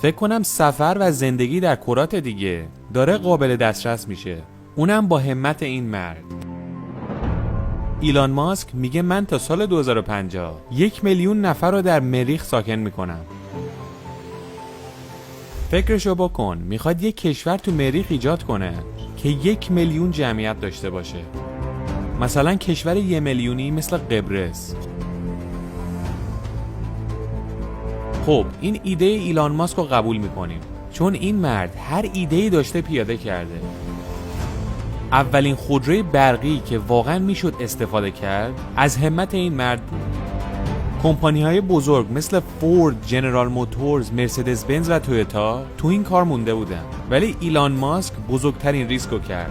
فکر کنم سفر و زندگی در کرات دیگه داره قابل دسترس میشه، اونم با همت این مرد. ایلان ماسک میگه من تا سال 2050 1,000,000 نفر رو در مریخ ساکن میکنم. فکرشو بکن، میخواد یک کشور تو مریخ ایجاد کنه که 1,000,000 جمعیت داشته باشه. مثلا کشور 1,000,000 مثل قبرس. خب این ایده ایلان ماسک رو قبول میکنیم، چون این مرد هر ایده‌ای داشته پیاده کرده. اولین خودروی برقی که واقعا میشد استفاده کرد از همت این مرد بود. کمپانی‌های بزرگ مثل فورد، جنرال موتورز، مرسدس بنز و تویوتا تو این کار مونده بودن، ولی ایلان ماسک بزرگترین ریسکو کرد.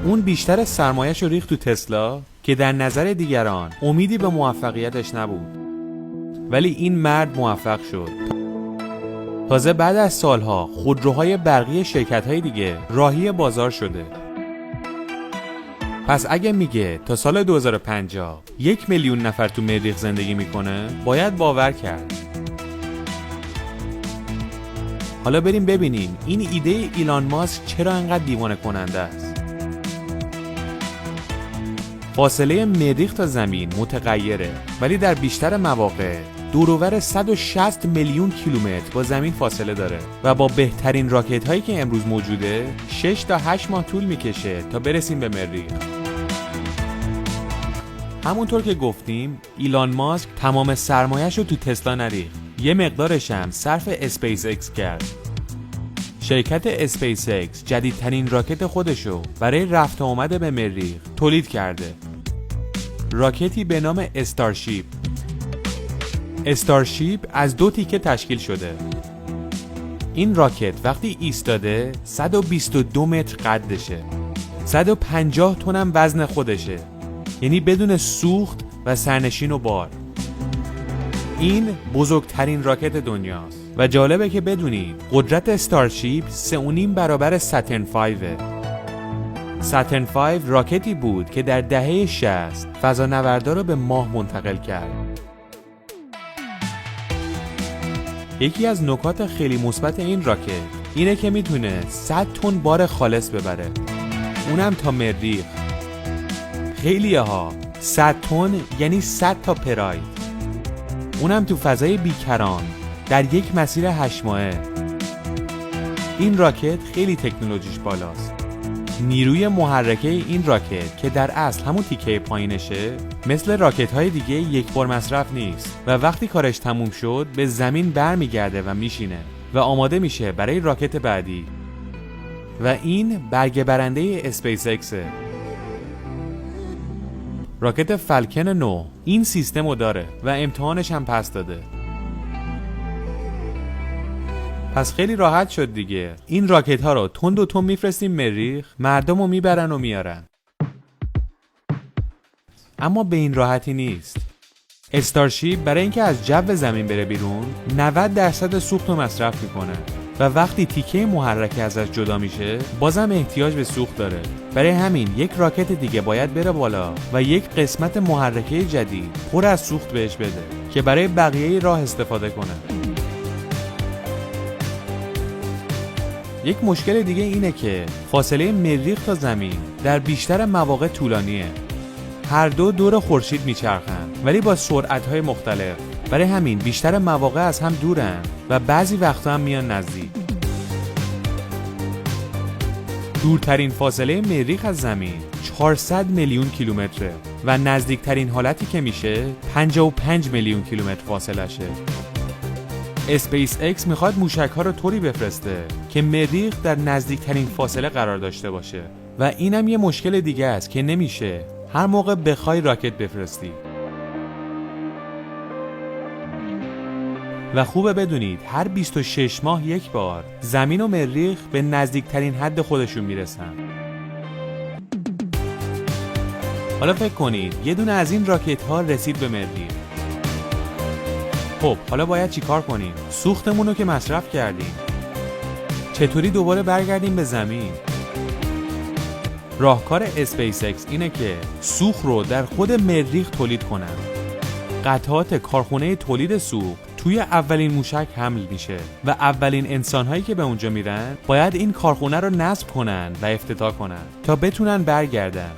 اون بیشتر سرمایه‌شو ریخت تو تسلا که در نظر دیگران امیدی به موفقیتش نبود، ولی این مرد موفق شد. تازه بعد از سالها خودروهای برقی شرکت‌های دیگه راهی بازار شده. پس اگه میگه تا سال 2050 1,000,000 نفر تو مریخ زندگی میکنه، باید باور کرد. حالا بریم ببینیم این ایده ایلان ماسک چرا انقدر دیوانه کننده است. فاصله مریخ تا زمین متغیره، ولی در بیشتر مواقع دور و بر 160 میلیون کیلومتر با زمین فاصله داره و با بهترین راکت هایی که امروز موجوده 6 تا 8 ماه طول میکشه تا برسیم به مریخ. همونطور که گفتیم ایلان ماسک تمام سرمایه‌اش رو تو تسلا نریخت، یه مقدارش هم صرف اسپیس اکس کرد. شرکت اسپیس اکس جدیدترین راکت خودشو برای رفت و آمد به مریخ تولید کرده. راکتی به نام استارشیپ. استارشیپ از 2 تیکه تشکیل شده. این راکت وقتی ایستاده 122 متر قدشه، 150 تن هم وزن خودشه، یعنی بدون سوخت و سرنشین و بار. این بزرگترین راکت دنیاست و جالبه که بدونید قدرت استارشیپ 3.5 برابر ساترن 5. ساترن 5 راکتی بود که در دهه 60 فضانوردا رو به ماه منتقل کرد. یکی از نکات خیلی مثبت این راکت اینه که میتونه 100 تن بار خالص ببره، اونم تا مریخ. خیلی‌ها 100 تن یعنی 100 تا پراید، اونم تو فضای بیکران در یک مسیر 8 ماهه. این راکت خیلی تکنولوژیش بالاست. نیروی محرکه این راکت که در اصل همون تیکه پایینشه، مثل راکت های دیگه یک بار مصرف نیست و وقتی کارش تموم شد به زمین برمیگرده و میشینه و آماده میشه برای راکت بعدی. و این برگه برنده اسپیس اکسه. راکت فالکن 9 این سیستم رو داره و امتحانش هم پس داده. پس خیلی راحت شد دیگه. این راکت ها رو تند و تند میفرستیم مریخ، مردم رو میبرن و میارن. اما به این راحتی نیست. استارشیپ برای اینکه از جو زمین بره بیرون 90% سوخت رو مصرف میکنه و وقتی تیکه محرکه ازش جدا میشه بازم احتیاج به سوخت داره. برای همین یک راکت دیگه باید بره بالا و یک قسمت محرکه جدید پر از سوخت بهش بده که برای بقیه راه استفاده کنه. یک مشکل دیگه اینه که فاصله مریخ تا زمین در بیشتر مواقع طولانیه. هر دو دور خورشید میچرخن ولی با سرعت‌های مختلف. برای همین بیشتر مواقع از هم دورن و بعضی وقتا هم میان نزدیک. دورترین فاصله مریخ از زمین 400 میلیون کیلومتره و نزدیکترین حالتی که میشه 55 میلیون کیلومتر فاصله شه. اسپیس اکس میخواد موشک‌ها رو طوری بفرسته که مریخ در نزدیکترین فاصله قرار داشته باشه و اینم یه مشکل دیگه است که نمیشه هر موقع بخوای راکت بفرستی. و خوبه بدونید هر 26 ماه یک بار زمین و مریخ به نزدیکترین حد خودشون میرسن. حالا فکر کنید یه دونه از این راکت ها رسید به مریخ. خب حالا باید چی کار کنیم؟ سوختمون رو که مصرف کردیم، چطوری دوباره برگردیم به زمین؟ راهکار اسپیس اکس اینه که سوخت رو در خود مریخ تولید کنن. قطعات کارخونه تولید سوخت توی اولین موشک حمل میشه و اولین انسان‌هایی که به اونجا میرن باید این کارخونه رو نصب کنن و افتتاح کنن تا بتونن برگردن.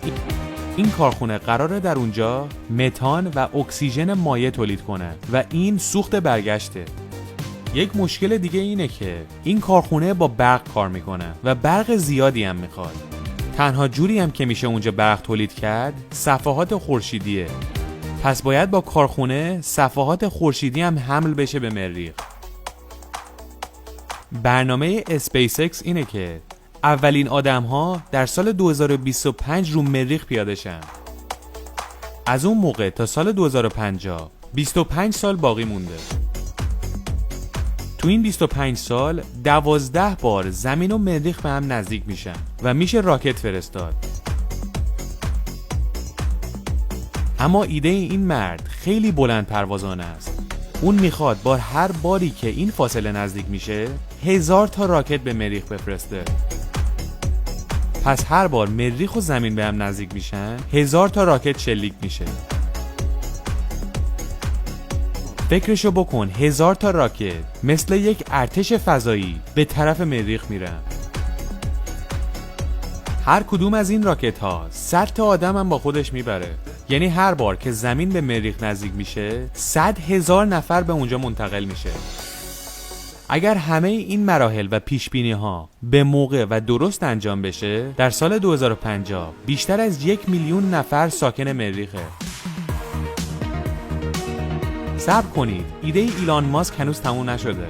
این کارخونه قراره در اونجا متان و اکسیژن مایع تولید کنه و این سوخت برگشته. یک مشکل دیگه اینه که این کارخونه با برق کار میکنه و برق زیادی هم میخواد. تنها جوری هم که میشه اونجا برق تولید کرد صفحات خورشیدیه. پس باید با کارخونه صفحات خورشیدی هم حمل بشه به مریخ. برنامه اسپیس اکس اینه که اولین آدم‌ها در سال 2025 رو مریخ پیاده شن. از اون موقع تا سال 2050 25 سال باقی مونده. تو این 25 سال 12 بار زمین و مریخ به هم نزدیک میشن و میشه راکت فرستاد. اما ایده این مرد خیلی بلند پروازانه است. اون میخواد با هر باری که این فاصله نزدیک میشه 1000 تا راکت به مریخ بفرسته. پس هر بار مریخ و زمین به هم نزدیک میشن 1000 تا راکت شلیک میشه. فکرشو بکن 1000 تا راکت مثل یک ارتش فضایی به طرف مریخ میرن. هر کدوم از این راکت ها 100 تا آدم هم با خودش میبره. یعنی هر بار که زمین به مریخ نزدیک میشه 100,000 نفر به اونجا منتقل میشه. اگر همه این مراحل و پیشبینی ها به موقع و درست انجام بشه در سال 2050 بیشتر از 1,000,000 نفر ساکن مریخه. صبر کنید، ایده ایلان ماسک هنوز تموم نشده.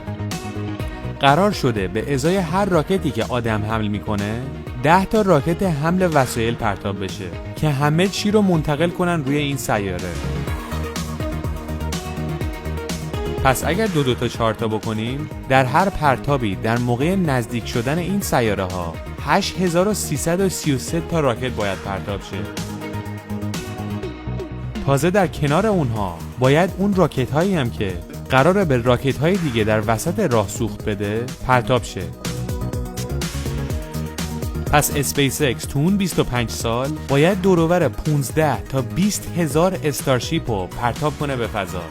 قرار شده به ازای هر راکتی که آدم حمل میکنه 10 تا راکت حمل وسایل پرتاب بشه که همه چی رو منتقل کنن روی این سیاره. پس اگر 2 تا 4 تا بکنیم در هر پرتابی در موقع نزدیک شدن این سیاره ها 8333 تا راکت باید پرتاب شه. تازه در کنار اونها باید اون راکت هایی هم که قراره به راکت های دیگه در وسط راه سوخت بده پرتاب شه. پس اسپیس اکس تو اون 25 سال باید دوروبر 15 تا 20,000 استارشیپ رو پرتاب کنه به فضا.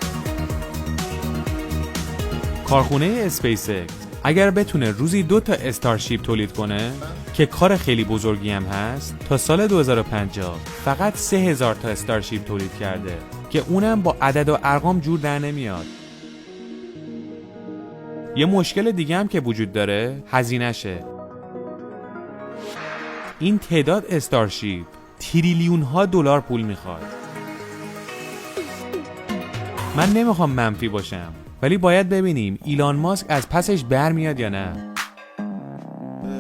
کارخونه اسپیس اکس اگر بتونه روزی 2 تا استارشیپ تولید کنه که کار خیلی بزرگی هم هست، تا سال 2050 فقط 3,000 تا استارشیپ تولید کرده که اونم با عدد و ارقام جور در نمیاد. یه مشکل دیگه هم که وجود داره هزینه‌شه. این تعداد استارشیپ تریلیون ها دلار پول میخواد. من نمیخوام منفی باشم ولی باید ببینیم ایلان ماسک از پسش برمیاد یا نه.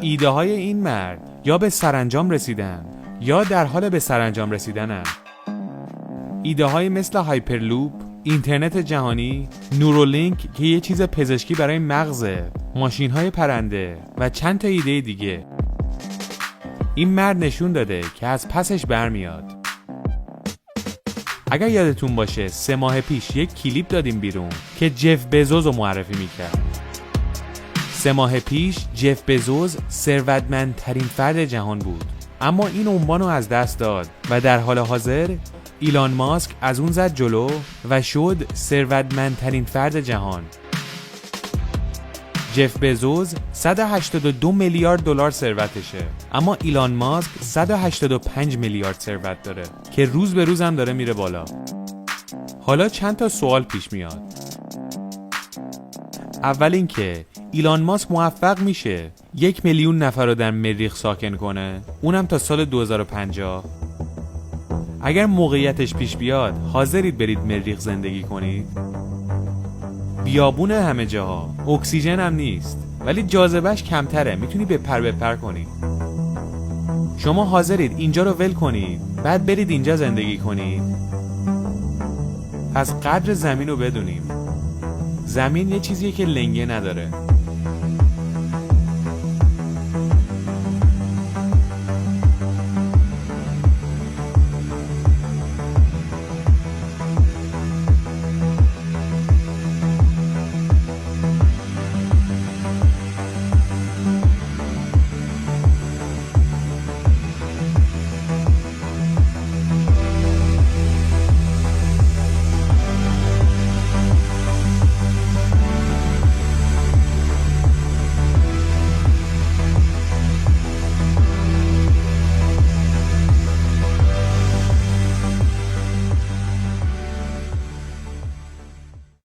ایده های این مرد یا به سرانجام رسیدن یا در حال به سرانجام رسیدنن. ایده های مثل هایپرلوپ، اینترنت جهانی، نورولینک که یه چیز پزشکی برای مغزه، ماشین های پرنده و چند تا ایده دیگه. این مرد نشون داده که از پسش برمیاد. اگر یادتون باشه 3 ماه پیش یک کلیپ دادیم بیرون که جف بزوس رو معرفی میکرد. 3 ماه پیش جف بزوس ثروتمندترین فرد جهان بود، اما این عنوان رو از دست داد و در حال حاضر ایلان ماسک از اون زد جلو و شد ثروتمندترین فرد جهان. جف بزوس 182 میلیارد دلار ثروتشه، اما ایلان ماسک 185 میلیارد ثروت داره که روز به روز هم داره میره بالا. حالا چند تا سوال پیش میاد. اول این که ایلان ماسک موفق میشه 1,000,000 نفر رو در مریخ ساکن کنه، اونم تا سال 2050. اگر موقعیتش پیش بیاد حاضرید برید مریخ زندگی کنید؟ بیابونه همه جاها، اکسیژن هم نیست ولی جاذبهش کمتره، میتونی بپر کنی. شما حاضرید اینجا رو ول کنید بعد برید اینجا زندگی کنید؟ پس قدر زمین رو بدونیم. زمین یه چیزیه که لنگه نداره.